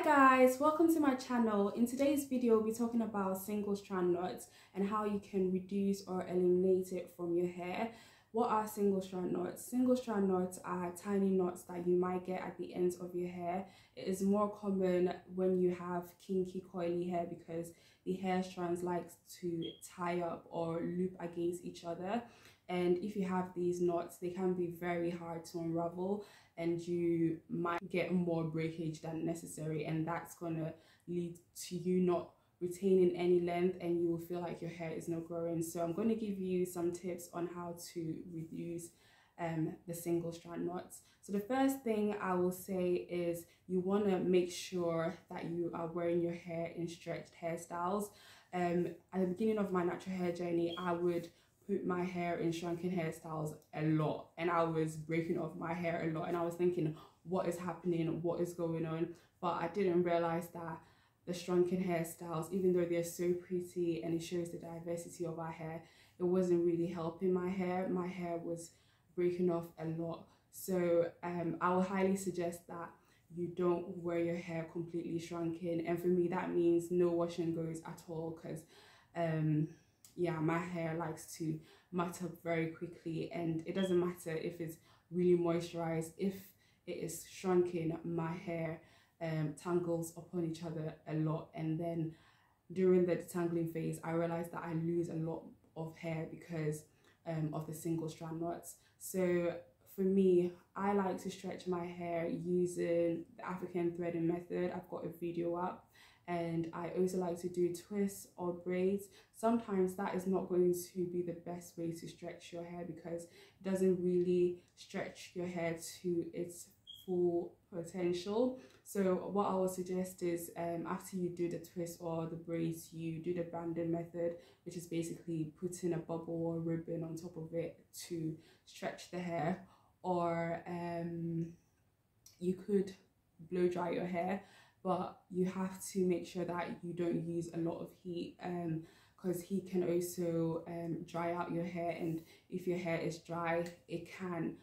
guys, welcome to my channel. In today's video we'll be talking about single strand knots and how you can reduce or eliminate it from your hair. What are single strand knots? Single strand knots are tiny knots that you might get at the ends of your hair. It is more common when you have kinky coily hair because the hair strands like to tie up or loop against each other, and if you have these knots they can be very hard to unravel and you might get more breakage than necessary, and that's gonna lead to you not retaining any length and you will feel like your hair is not growing. So I'm going to give you some tips on how to reduce the single strand knots. So the first thing I will say is you want to make sure that you are wearing your hair in stretched hairstyles. At the beginning of my natural hair journey I would put my hair in shrunken hairstyles a lot and I was breaking off my hair a lot and I was thinking, what is happening, what is going on? But I didn't realize that the shrunken hairstyles, even though they're so pretty and it shows the diversity of our hair, it wasn't really helping my hair. My hair was breaking off a lot. So I would highly suggest that you don't wear your hair completely shrunken, and for me that means no wash and goes at all, because yeah, my hair likes to mat up very quickly, and it doesn't matter if it's really moisturized. If it is shrunken, my hair tangles upon each other a lot, and then during the detangling phase I realized that I lose a lot of hair because of the single strand knots. So for me, I like to stretch my hair using the African threading method. I've got a video up. And I also like to do twists or braids. Sometimes that is not going to be the best way to stretch your hair because it doesn't really stretch your hair to its full potential. So what I would suggest is after you do the twist or the braids, you do the banding method, which is basically putting a bubble or ribbon on top of it to stretch the hair. Or you could blow dry your hair, but you have to make sure that you don't use a lot of heat because heat can also dry out your hair, and if your hair is dry it can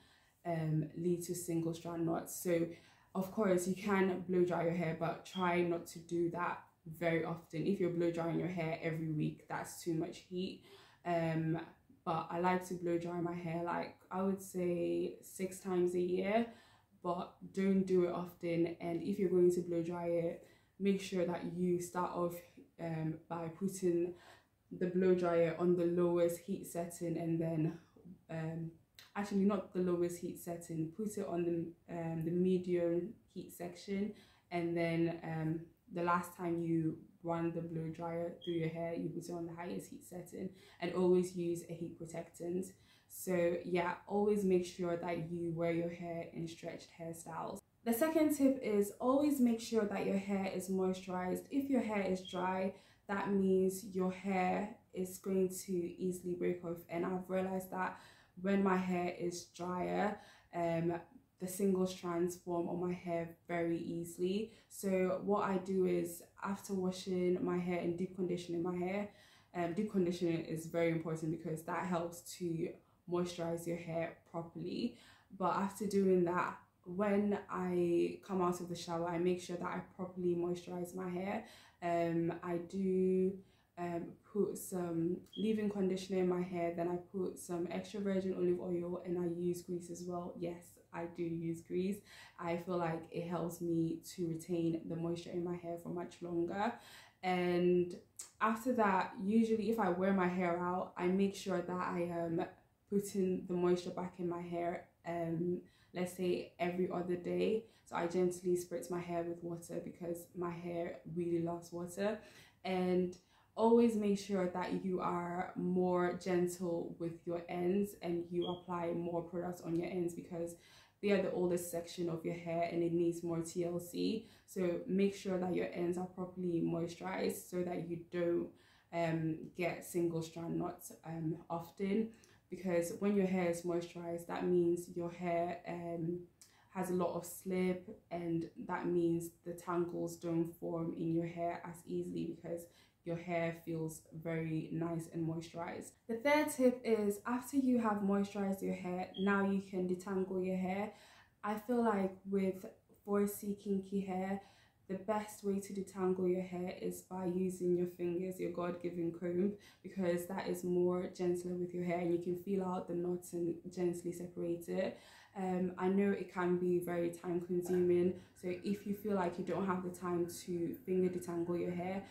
lead to single strand knots. So of course you can blow dry your hair, but try not to do that very often. If you're blow drying your hair every week, that's too much heat. But I like to blow dry my hair, like I would say 6 times a year, but don't do it often. And if you're going to blow dry it, make sure that you start off by putting the blow dryer on the lowest heat setting, and then actually not the lowest heat setting, put it on the medium heat section, and then the last time you run the blow dryer through your hair you put it on the highest heat setting, and always use a heat protectant. So yeah, always make sure that you wear your hair in stretched hairstyles. The second tip is always make sure that your hair is moisturized. If your hair is dry, that means your hair is going to easily break off, and I've realized that when my hair is drier, the single strands form on my hair very easily. So what I do is after washing my hair and deep conditioning my hair, deep conditioning is very important because that helps to moisturize your hair properly. But after doing that, when I come out of the shower, I make sure that I properly moisturize my hair. I do put some leave-in conditioner in my hair, then I put some extra virgin olive oil, and I use grease as well. Yes, I do use grease. I feel like it helps me to retain the moisture in my hair for much longer. And after that, usually if I wear my hair out, I make sure that I am putting the moisture back in my hair, let's say every other day. So I gently spritz my hair with water because my hair really loves water. And always make sure that you are more gentle with your ends and you apply more products on your ends because they are the oldest section of your hair and it needs more TLC. So make sure that your ends are properly moisturized so that you don't get single strand knots often, because when your hair is moisturized, that means your hair has a lot of slip, and that means the tangles don't form in your hair as easily because your hair feels very nice and moisturized. The third tip is after you have moisturized your hair, now you can detangle your hair. I feel like with 4C kinky hair, the best way to detangle your hair is by using your fingers, your God-given comb, because that is more gentler with your hair and you can feel out the knots and gently separate it. I know it can be very time consuming, so if you feel like you don't have the time to finger detangle your hair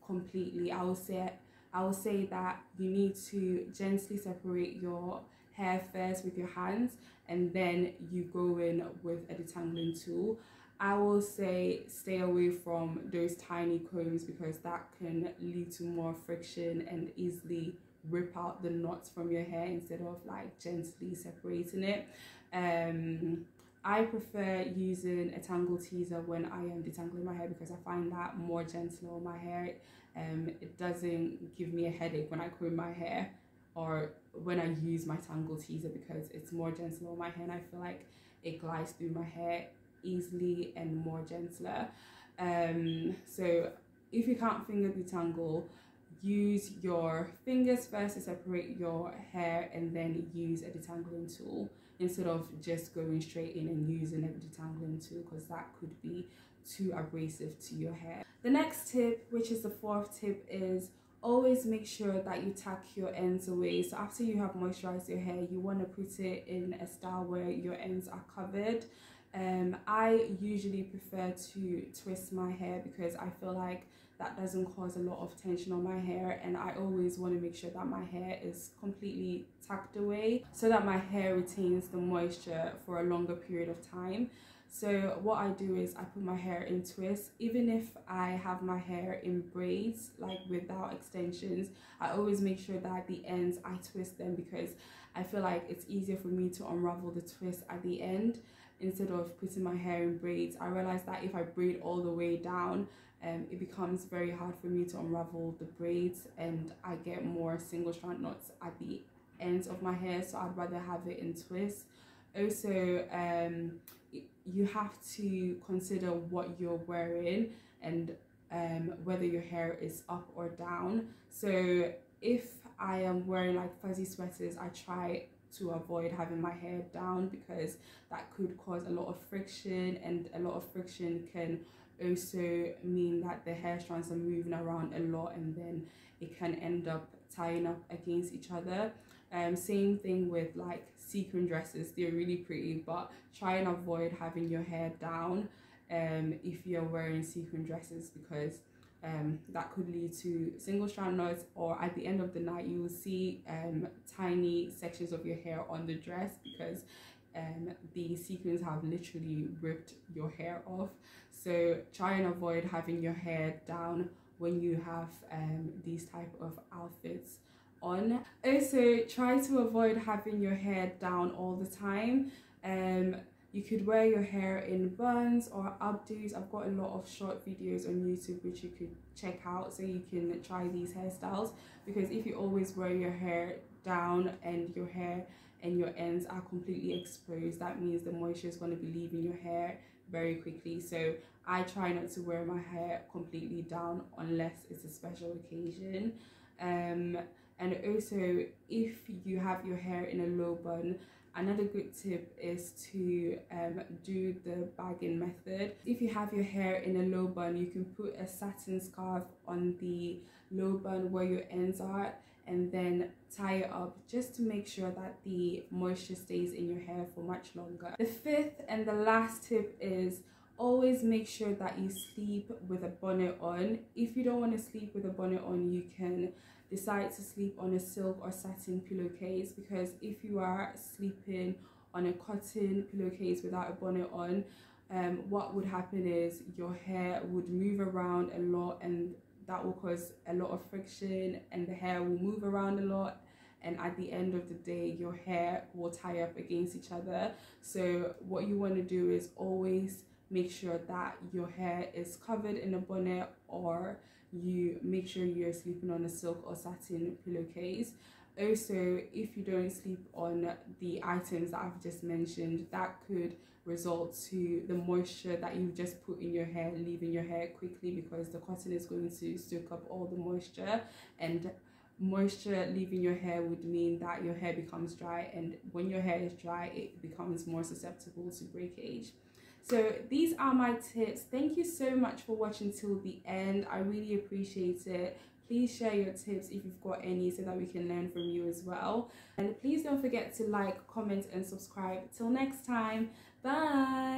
completely, I will say that you need to gently separate your hair first with your hands and then you go in with a detangling tool. I will say stay away from those tiny combs because that can lead to more friction and easily rip out the knots from your hair instead of like gently separating it. I prefer using a tangle teaser when I am detangling my hair because I find that more gentle on my hair. It doesn't give me a headache when I comb my hair or when I use my tangle teaser because it's more gentle on my hair and I feel like it glides through my hair easily and more gentler. So if you can't finger detangle, use your fingers first to separate your hair and then use a detangling tool instead of just going straight in and using a detangling tool because that could be too abrasive to your hair. The next tip, which is the fourth tip, is always make sure that you tuck your ends away. So after you have moisturized your hair, you want to put it in a style where your ends are covered. I usually prefer to twist my hair because I feel like that doesn't cause a lot of tension on my hair, and I always want to make sure that my hair is completely tucked away so that my hair retains the moisture for a longer period of time. So what I do is I put my hair in twists. Even if I have my hair in braids, like without extensions, I always make sure that at the ends I twist them because I feel like it's easier for me to unravel the twist at the end instead of putting my hair in braids. I realized that if I braid all the way down, it becomes very hard for me to unravel the braids and I get more single strand knots at the ends of my hair, so I'd rather have it in twists. Also, you have to consider what you're wearing and whether your hair is up or down. So if I am wearing like fuzzy sweaters, I try to avoid having my hair down because that could cause a lot of friction, and a lot of friction can also mean that the hair strands are moving around a lot and then it can end up tying up against each other. Same thing with like sequin dresses. They're really pretty, but try and avoid having your hair down if you're wearing sequin dresses because that could lead to single strand knots, or at the end of the night you will see tiny sections of your hair on the dress because the sequins have literally ripped your hair off. So try and avoid having your hair down when you have these type of outfits on. Also try to avoid having your hair down all the time. You could wear your hair in buns or updos. I've got a lot of short videos on YouTube which you could check out so you can try these hairstyles, because if you always wear your hair down and your hair and your ends are completely exposed, that means the moisture is going to be leaving your hair very quickly. So I try not to wear my hair completely down unless it's a special occasion. And also if you have your hair in a low bun, another good tip is to do the bagging method. If you have your hair in a low bun, you can put a satin scarf on the low bun where your ends are and then tie it up just to make sure that the moisture stays in your hair for much longer. The fifth and the last tip is always make sure that you sleep with a bonnet on. If you don't want to sleep with a bonnet on, you can decide to sleep on a silk or satin pillowcase, because if you are sleeping on a cotton pillowcase without a bonnet on, what would happen is your hair would move around a lot and that will cause a lot of friction and the hair will move around a lot, and at the end of the day your hair will tie up against each other. So what you want to do is always make sure that your hair is covered in a bonnet, or you make sure you're sleeping on a silk or satin pillowcase. Also, if you don't sleep on the items that I've just mentioned, that could result to the moisture that you've just put in your hair leaving your hair quickly, because the cotton is going to soak up all the moisture, and moisture leaving your hair would mean that your hair becomes dry, and when your hair is dry it becomes more susceptible to breakage. So these are my tips. Thank you so much for watching till the end. I really appreciate it. Please share your tips if you've got any so that we can learn from you as well. And please don't forget to like, comment and subscribe. Till next time, bye.